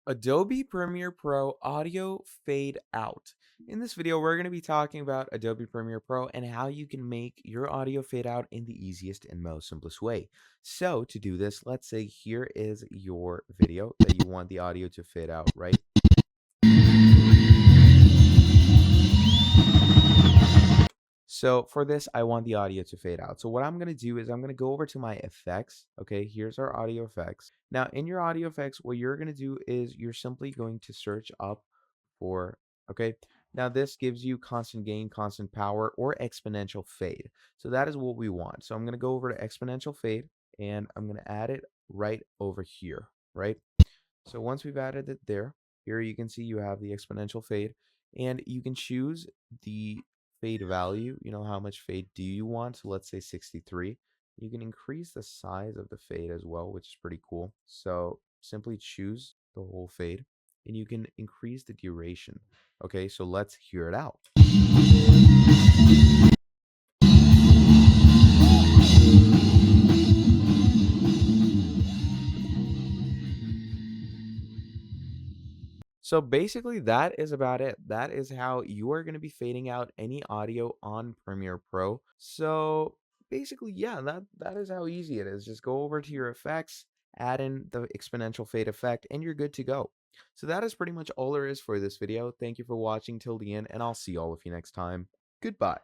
Adobe Premiere Pro audio fade out. In this video, we're going to be talking about Adobe Premiere Pro and how you can make your audio fade out in the easiest and most simplest way. So to do this, let's say here is your video that you want the audio to fade out, right? So for this, I want the audio to fade out. So what I'm going to do is I'm going to go over to my effects. Okay, here's our audio effects. Now in your audio effects, what you're going to do is you're simply going to search up for, okay, now this gives you constant gain, constant power, or exponential fade. So that is what we want. So I'm going to go over to exponential fade and I'm going to add it right over here, right? So once we've added it there, here you can see you have the exponential fade and you can choose the fade value. You know, how much fade do you want? So let's say 63. You can increase the size of the fade as well, which is pretty cool. So simply choose the whole fade and you can increase the duration. Okay, so let's hear it out. So basically, that is about it. That is how you are going to be fading out any audio on Premiere Pro. So basically, yeah, that is how easy it is. Just go over to your effects, add in the exponential fade effect, and you're good to go. So that is pretty much all there is for this video. Thank you for watching till the end, and I'll see all of you next time. Goodbye.